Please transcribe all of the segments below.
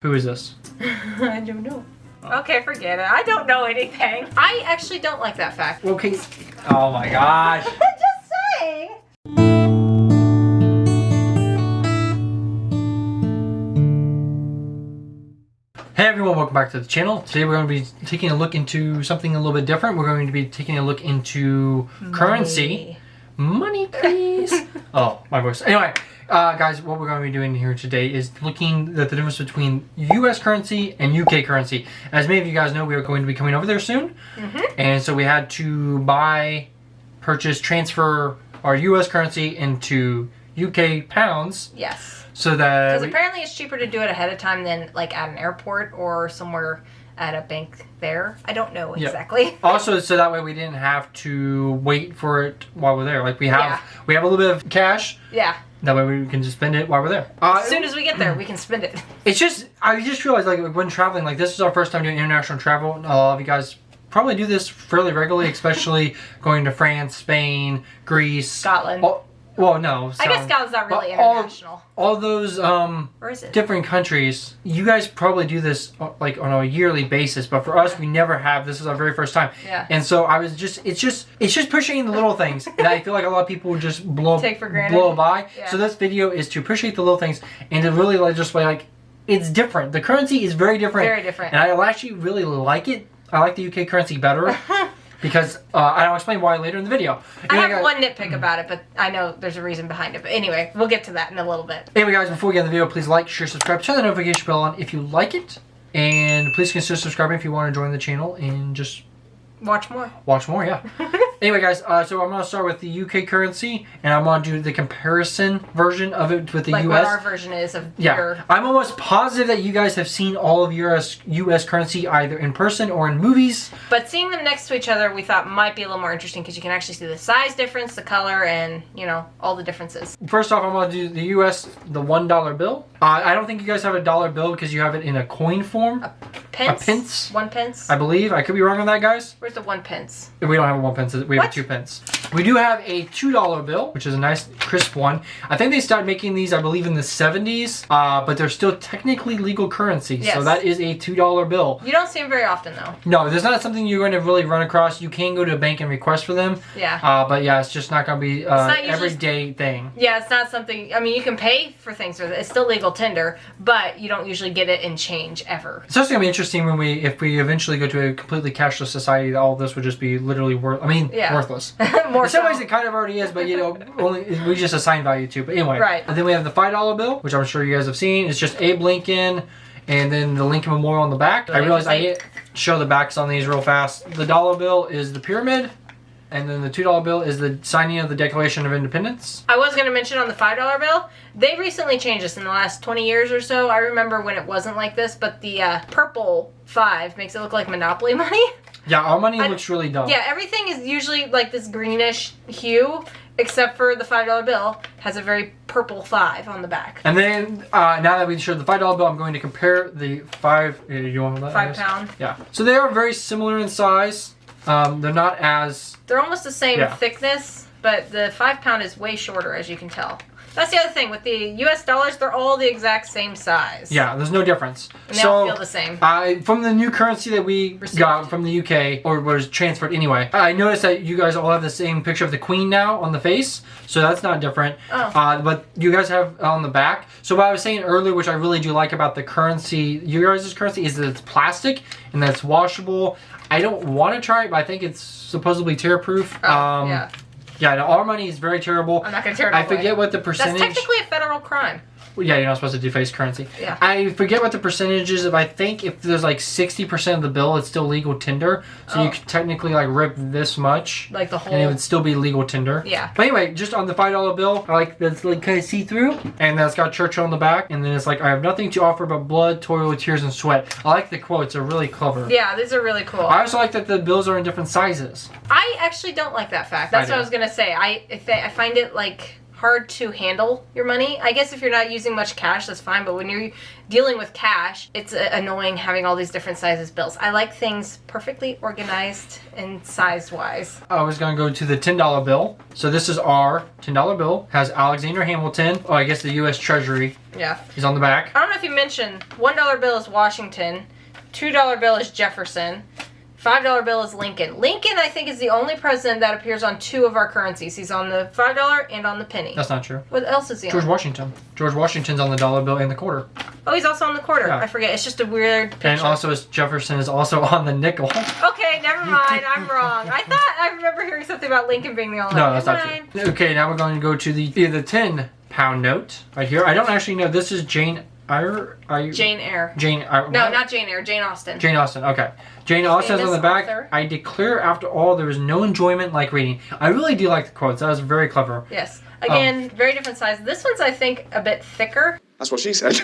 Who is this? I don't know. Okay, forget it. I don't know anything. I actually don't like that fact. Okay. Oh my gosh. Just saying. Hey everyone, welcome back to the channel. Today we're going to be taking a look into something a little bit different. We're going to be taking a look into currency. Money, please. Oh, my voice. Anyway, guys, what we're going to be doing here today is looking at the difference between US currency and UK currency. As many of you guys know, we are going to be coming over there soon. And so we had to purchase, transfer our US currency into UK pounds. Yes. So that because apparently it's cheaper to do it ahead of time than like at an airport or somewhere at a bank there. I don't know exactly. Yep. Also, so that way we didn't have to wait for it while we're there. Like we have a little bit of cash. Yeah. That way we can just spend it while we're there. As soon as we get there, we can spend it. It's just, I just realized like when traveling, like this is our first time doing international travel. A lot of you guys probably do this fairly regularly, especially going to France, Spain, Greece. Scotland. Well, no. I guess Scotland's not really international. All those Where is it? different countries, you guys probably do this like on a yearly basis, but for us, we never have. This is our very first time. Yeah. And so I was just, it's just appreciating the little things that I feel like a lot of people would just Take for granted. blow by. Yeah. So this video is to appreciate the little things and to really like it's different. The currency is very different. Very different. And I actually really like it. I like the UK currency better. Because I'll explain why later in the video. I have one nitpick about it, but I know there's a reason behind it. But anyway, we'll get to that in a little bit. Anyway, guys, before we get in the video, please like, share, subscribe, turn the notification bell on if you like it. And please consider subscribing if you want to join the channel and just watch more. Watch more, yeah. Anyway, guys, so I'm going to start with the UK currency, and I'm going to do the comparison version of it with the like US. What our version is of your... I'm almost positive that you guys have seen all of US currency either in person or in movies. But seeing them next to each other, we thought might be a little more interesting because you can actually see the size difference, the color, and, you know, all the differences. First off, I'm going to do the US, the $1 bill. I don't think you guys have a dollar bill because you have it in a coin form. A pence? A pence. 1 pence? I believe. I could be wrong on that, guys. Where's the 1 pence? We don't have a 1 pence. We have a 2 pence. We do have a $2 bill, which is a nice crisp one. I think they started making these, I believe, in the 70s, but they're still technically legal currency. Yes. So that is a $2 bill. You don't see them very often, though. No, there's not something you're going to really run across. You can go to a bank and request for them. Yeah. But yeah, it's just not going to be everyday thing. Yeah, it's not something, I mean, you can pay for things with it. It's still legal tender, but you don't usually get it in change ever. It's also going to be interesting when if we eventually go to a completely cashless society, all of this would just be literally worthless. More in some ways it kind of already is, but you know, we just assign value to. But anyway. Right. And then we have the $5 bill, which I'm sure you guys have seen. It's just Abe Lincoln and then the Lincoln Memorial on the back. I realized I didn't show the backs on these real fast. The dollar bill is the pyramid. And then the $2 bill is the signing of the Declaration of Independence. I was going to mention on the $5 bill, they recently changed this in the last 20 years or so. I remember when it wasn't like this, but the purple 5 makes it look like Monopoly money. Yeah, our money looks really dumb. Yeah, everything is usually like this greenish hue, except for the $5 bill has a very purple 5 on the back. And then, now that we showed the $5 bill, I'm going to compare the you want that? 5 pound. Yeah. So they are very similar in size. They're not as... They're almost the same thickness, but the 5 pound is way shorter, as you can tell. That's the other thing. With the US dollars, they're all the exact same size. Yeah, there's no difference. And they all feel the same. From the new currency that we got from the UK, or was transferred anyway, I noticed that you guys all have the same picture of the Queen now on the face, so that's not different. Oh. But you guys have on the back. So what I was saying earlier, which I really do like about the currency, you guys' currency, is that it's plastic and that it's washable. I don't want to try it, but I think it's supposedly tear-proof. Yeah. Yeah, no, our money is very terrible. I'm not going to tear it away. I forget what the percentage... That's technically a federal crime. Yeah, you're not supposed to deface currency. Yeah. I forget what the percentage is. I think if there's like 60% of the bill, it's still legal tender. So you could technically like rip this much. Like the whole... And it would still be legal tender. Yeah. But anyway, just on the $5 bill, I like that's like kind of see-through. And that's got Churchill on the back. And then it's like, I have nothing to offer but blood, toil, tears, and sweat. I like the quotes. They're really clever. Yeah, these are really cool. I also like that the bills are in different sizes. I actually don't like that fact. That's what I was going to say. I find it like... hard to handle your money. I guess if you're not using much cash, that's fine. But when you're dealing with cash, it's annoying having all these different sizes bills. I like things perfectly organized and size-wise. I was going to go to the $10 bill. So this is our $10 bill. Has Alexander Hamilton. Oh, I guess the U.S. Treasury. Yeah. He's on the back. I don't know if you mentioned, $1 bill is Washington. $2 bill is Jefferson. $5 bill is Lincoln. Lincoln, I think, is the only president that appears on 2 of our currencies. He's on the $5 and on the penny. That's not true. What else is he George on? Washington. George Washington's on the dollar bill and the quarter. Oh, he's also on the quarter. Yeah. I forget. It's just a weird picture. And also Jefferson is also on the nickel. Okay, never mind. I'm wrong. I thought I remember hearing something about Lincoln being the only one. No, that's not true. Okay, now we're going to go to the 10-pound note right here. I don't actually know. This is Jane Eyre. Jane Eyre. Jane Eyre. No, not Jane Eyre. Jane Austen. Jane Austen. Okay. Jane Austen's on the back. Author. I declare after all there is no enjoyment like reading. I really do like the quotes. That was very clever. Yes. Again, very different size. This one's, I think, a bit thicker. That's what she said.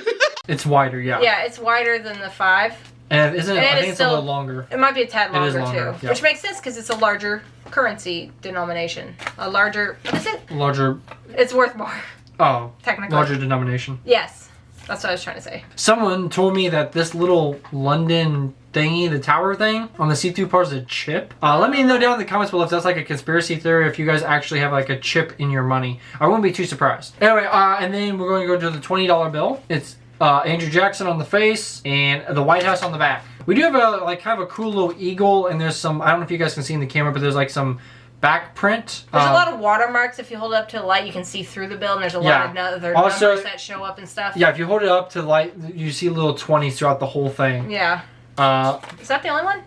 It's wider, yeah. Yeah, it's wider than the 5. And isn't it? And I think it's it's a still- little longer. It might be a tad It is longer, longer, too. yeah. Which makes sense because it's a larger currency denomination. A larger... What is it? Larger. It's worth more, Oh, technically. larger denomination. Yes. That's what I was trying to say. Someone told me that this little London thingy, the tower thing, on the see-through part is a chip. Let me know down in the comments below if that's like a conspiracy theory, if you guys actually have like a chip in your money. I wouldn't be too surprised. Anyway, and then we're going to go to the $20 bill. It's Andrew Jackson on the face and the White House on the back. We do have a like kind of a cool little eagle, and there's some, I don't know if you guys can see in the camera, but there's like some back print. There's a lot of watermarks. If you hold it up to the light, you can see through the bill, and there's a lot of other Also, numbers that show up and stuff. Yeah, if you hold it up to the light, you see little 20s throughout the whole thing. Yeah. Is that the only one?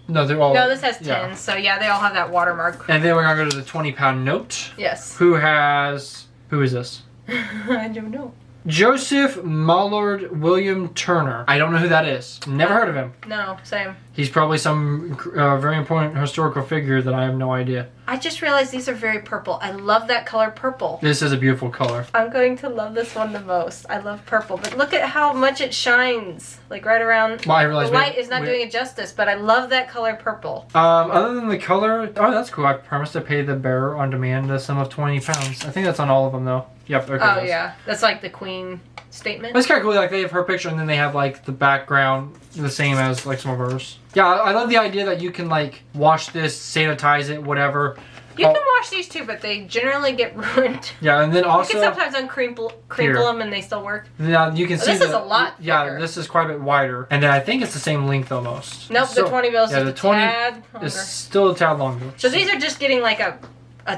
No, they're all... No, this has 10, yeah. so yeah, they all have that watermark. And then we're going to go to the 20-pound note. Yes. Who is this? I don't know. Joseph Mallard William Turner. I don't know who that is. Never heard of him. No, same. He's probably some very important historical figure that I have no idea. I just realized these are very purple. I love that color purple. This is a beautiful color. I'm going to love this one the most. I love purple, but look at how much it shines. Like right around. Well, I realize the light is not doing it justice, but I love that color purple. Other than the color, oh, that's cool. I promise to pay the bearer on demand the sum of 20 pounds. I think that's on all of them, though. Yep. Okay, Oh, yeah. That's like the Queen statement. It's kind of cool. Like they have her picture, and then they have like the background the same as like some of hers. Yeah, I love the idea that you can like wash this, sanitize it, whatever. You can wash these too, but they generally get ruined. Yeah, and then also You can sometimes uncrinkle them and they still work. now you can see This is a lot Yeah, thicker. this is quite a bit wider, and then I think it's the same length almost. Nope, the 20 bills yeah, is the a 20 tad longer. is still a tad longer. So these are just getting like a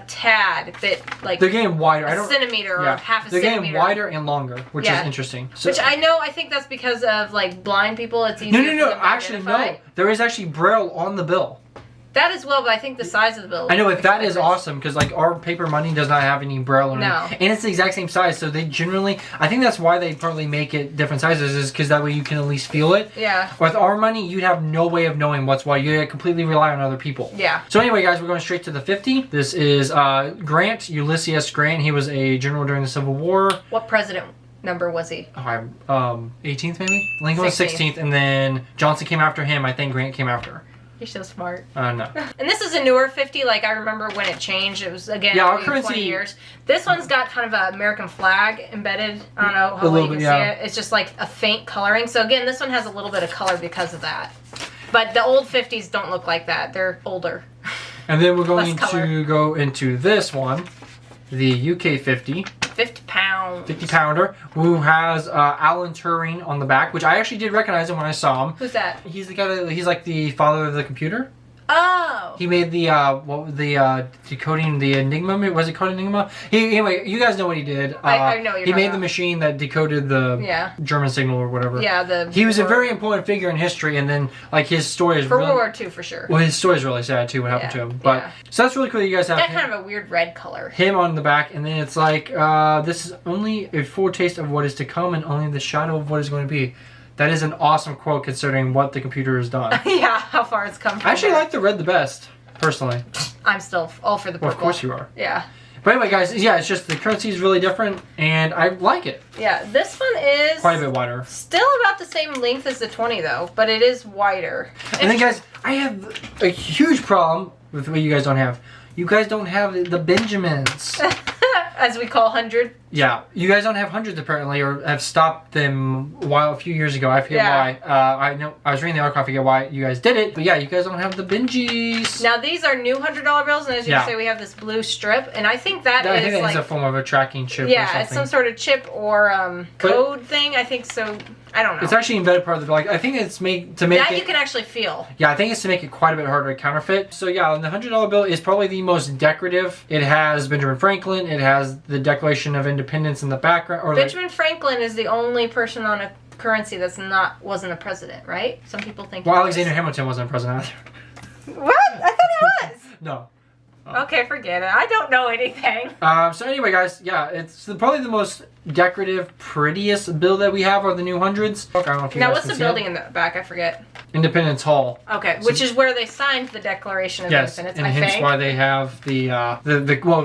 tad bit, like They're getting wider. I a don't. centimeter or Yeah, half a they're centimeter. getting wider and longer, which Yeah. is interesting. So, Which I think that's because of like blind people. It's easier. no, for them to actually identify. no. There is actually Braille on the bill. That as well, but I think the size of the bill. I know, but that is different. awesome because like our paper money does not have any Braille on No. it, and it's the exact same size. So they generally, I think that's why they probably make it different sizes, is because that way you can at least feel it. Yeah. With our money, you'd have no way of knowing what's why. You completely rely on other people. Yeah. So anyway, guys, we're going straight to the 50. This is Grant, Ulysses S. Grant. He was a general during the Civil War. What president number was he? 18th maybe? Lincoln was 16th. 16th, and then Johnson came after him. I think Grant came after. You're so smart. No. And this is a newer 50. Like I remember when it changed. It was again Yeah, our maybe 20 currency- years. This one's got kind of an American flag embedded. I don't know how well little you can bit, yeah. see it. It's just like a faint coloring. So again, this one has a little bit of color because of that. But the old 50s don't look like that. They're older. And then we're going Less color. to go into this one, the UK 50. 50 pounds. 50 pounder, who has Alan Turing on the back, which I actually did recognize him when I saw him. Who's that? He's the guy that, he's like the father of the computer. Oh. He made the decoding the Enigma. Was it called Enigma? Anyway, you guys know what he did. I know what you're He talking made about. the machine that decoded the German signal or whatever. Yeah, He was a very important figure in history, and then like his story is for really, World War II for sure. well, his story is really sad too. What happened to him? But yeah. so that's really cool. That you guys have Got him, kind of a weird red color. him on the back, and then it's like this is only a foretaste of what is to come, and only the shadow of what is going to be. That is an awesome quote considering what the computer has done. Yeah, how far it's come from. I actually there. like the red the best, personally. I'm still all for the purple. Well, of course you are. Yeah. But anyway, guys, yeah, it's just the currency is really different, and I like it. Yeah, this one is Quite a bit wider. still about the same length as the 20 though, but it is wider. And then, guys, I have a huge problem with what you guys don't have. You guys don't have the Benjamins. as we call 100. Yeah, you guys don't have hundreds apparently, or have stopped them a few years ago. I forget why. I know I was reading the article. I forget why you guys did it, but yeah, you guys don't have the Benjis. Now these are new $100 bills, and as you can see, we have this blue strip, and I think that is a form of a tracking chip. Yeah, or something. it's some sort of chip or code thing. I think so. I don't know. It's actually embedded part of the bill. Like, I think it's made to make that it, you can actually feel. Yeah, I think it's to make it quite a bit harder to counterfeit. So yeah, and the $100 bill is probably the most decorative. It has Benjamin Franklin. It has the Declaration of Independence in the background. Or Benjamin Franklin is the only person on a currency wasn't a president, right? Some people think. Well, Alexander Hamilton wasn't a president either. What? I thought he was. No. Okay, forget it. I don't know anything. So anyway, guys, yeah, it's probably the most decorative, prettiest bill that we have are the new hundreds. I don't know if you now, guys what's can the see building it. in the back? I forget. Independence Hall. Okay, which is where they signed the Declaration of Independence. And I hence think. why they have the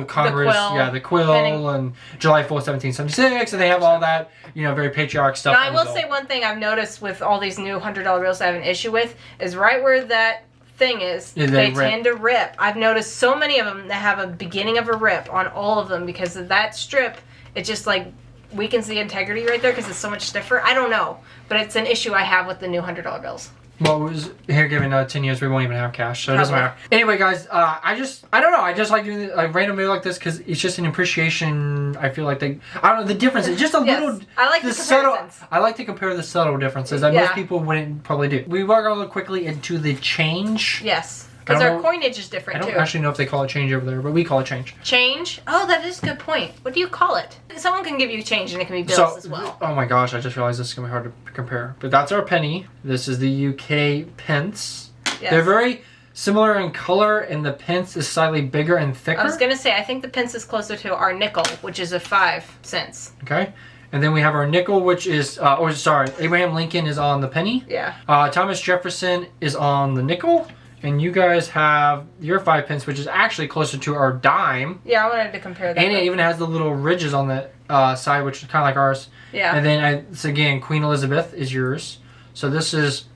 Congress, the quill, penny. and July 4th, 1776, and they have all that, very patriarch stuff. Now, I will say one thing I've noticed with all these new $100 bills I have an issue with is right where that thing is, they tend to rip. I've noticed so many of them that have a beginning of a rip on all of them because of that strip. It just like weakens the integrity right there because it's so much stiffer. I don't know, but it's an issue I have with the new $100 bills. Well, it was here given 10 years, we won't even have cash, so it doesn't matter. Anyway, guys, I don't know. I just like doing a random video like this because it's just an appreciation. I feel like I don't know the difference. It's just a little. I like the subtle. comparisons. I like to compare the subtle differences that most people wouldn't probably do. We will go quickly into the change. Yes. Because our coinage is different, too. I don't actually know if they call it change over there, but we call it change. Change? Oh, that is a good point. What do you call it? Someone can give you change and it can be bills as well. Oh my gosh, I just realized this is going to be hard to compare. But that's our penny. This is the UK pence. Yes. They're very similar in color, and the pence is slightly bigger and thicker. I was going to say, I think the pence is closer to our nickel, which is a 5 cents. Okay. And then we have our nickel, which is, Abraham Lincoln is on the penny. Yeah. Thomas Jefferson is on the nickel. And you guys have your 5 pence, which is actually closer to our dime. Yeah, I wanted to compare that. And it even has the little ridges on the side, which is kind of like ours. Yeah. And then, again, Queen Elizabeth is yours. So this is,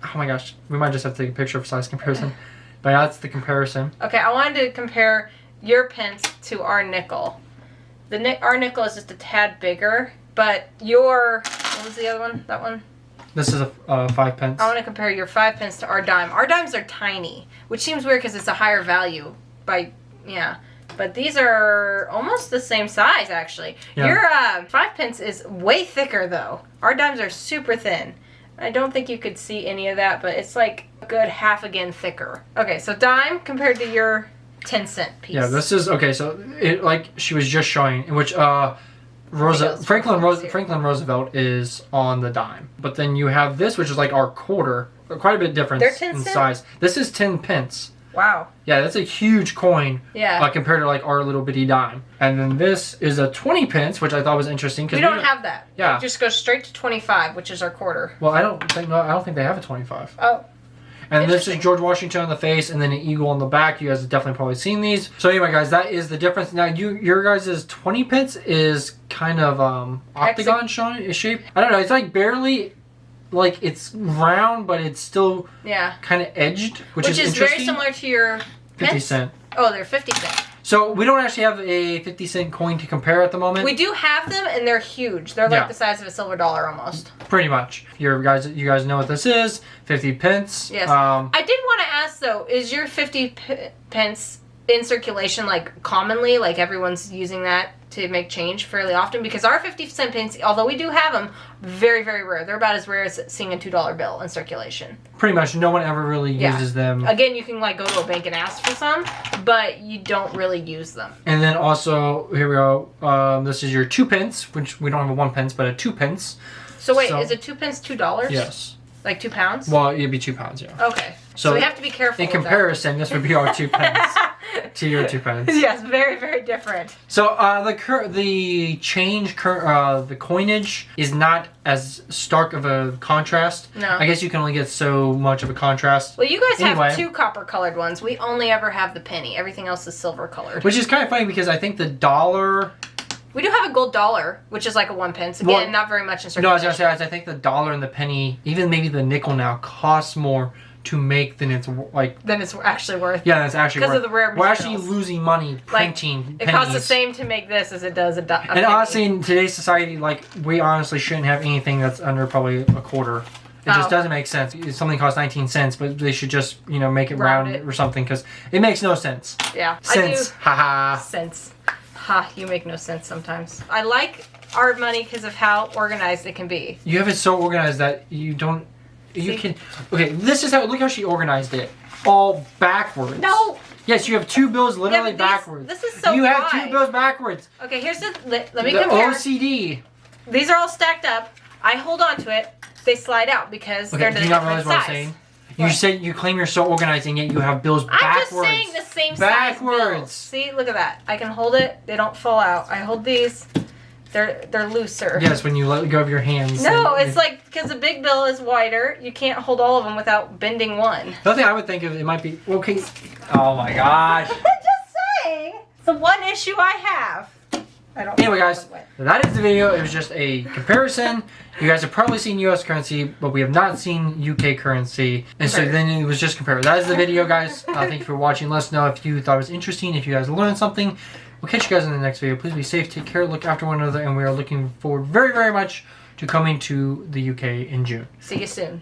oh my gosh, we might just have to take a picture for size comparison. But that's the comparison. Okay, I wanted to compare your pence to our nickel. Our nickel is just a tad bigger, but what was the other one? That one? This is a 5 pence. I want to compare your 5 pence to our dime. Our dimes are tiny, which seems weird because it's a higher value. But these are almost the same size, actually. Yeah. Your 5 pence is way thicker, though. Our dimes are super thin. I don't think you could see any of that, but it's like a good half again thicker. Okay, so dime compared to your 10-cent piece. Yeah, this is, okay, so it like she was just showing, in which Franklin Roosevelt is on the dime. But then you have this, which is like our quarter, quite a bit difference in size. This is 10 pence. Wow. Yeah, that's a huge coin. Yeah. Compared to like our little bitty dime. And then this is a 20 pence, which I thought was interesting. We don't have that. Yeah. It just goes straight to 25, which is our quarter. Well, I don't think they have a 25. Oh. And this is George Washington on the face, and then an eagle on the back. You guys have definitely probably seen these. So anyway, guys, that is the difference. Now, your guys' 20 pence is kind of octagon shape. I don't know. It's like barely, like it's round, but it's still kind of edged, which is interesting. Very similar to your 50 cent. Oh, they're 50 cent. So we don't actually have a 50-cent coin to compare at the moment. We do have them, and they're huge. They're like the size of a silver dollar almost. Pretty much. You guys know what this is. 50 pence. Yes. I did want to ask, though, is your 50 pence in circulation, like, commonly? Like, everyone's using that to make change fairly often? Because our 50-cent pence, although we do have them, very, very rare. They're about as rare as seeing a $2 bill in circulation. Pretty much. No one ever really uses them. Again, you can, like, go to a bank and ask for some, but you don't really use them. And then also, here we go. This is your 2 pence, which we don't have a 1 pence, but a 2 pence. So wait, is it 2 pence $2? Yes. Like 2 pounds? Well, it'd be 2 pounds, yeah. Okay. So we have to be careful. In comparison, this would be our 2 pence to your 2 pence. Yes, very, very different. So the change, the coinage is not as stark of a contrast. No. I guess you can only get so much of a contrast. Well, you guys have 2 copper-colored ones. We only ever have the penny. Everything else is silver-colored. Which is kind of funny because I think the dollar... We do have a gold dollar, which is like a 1 pence. Again, not very much in circulation. No, I was going to say, I think the dollar and the penny, even maybe the nickel now, costs more to make than it's like. Then it's actually worth. Yeah, that's actually because worth. of the rare We're materials. actually losing money printing. It costs the same to make this as it does a And penny. honestly, in today's society, like we honestly shouldn't have anything that's under probably a quarter. It just doesn't make sense. Something costs 19 cents, but they should just, you know, make it round or something because it makes no sense. Yeah, Sense. Haha. Sense. Ha, you make no sense sometimes. I like our money because of how organized it can be. You have it so organized that you don't. You can. Okay, this is how. Look how she organized it. All backwards. No. Yes, you have two bills literally but backwards. This is so You have dry. two bills backwards. Okay, here's the. Let me The compare. OCD. These are all stacked up. I hold on to it. They slide out because they're Okay, the do you not different realize what I'm size. saying? You What? said you claim you're so organized and yet you have bills I'm backwards. just saying the same Backwards. size bills. See, look at that. I can hold it. They don't fall out. I hold these. They're looser. Yes, when you let go of your hands. No, and- it's like because the big bill is wider. You can't hold all of them without bending one. The other thing I would think of, it might be, okay. Oh my gosh. I'm just saying. It's the one issue I have. I don't. Anyway, guys, that is the video. It was just a comparison. You guys have probably seen U.S. currency, but we have not seen U.K. currency. And so then it was just compared. That is the video, guys. Thank you for watching. Let us know if you thought it was interesting, if you guys learned something. We'll catch you guys in the next video. Please be safe, take care, look after one another, and we are looking forward very, very much to coming to the UK in June. See you soon.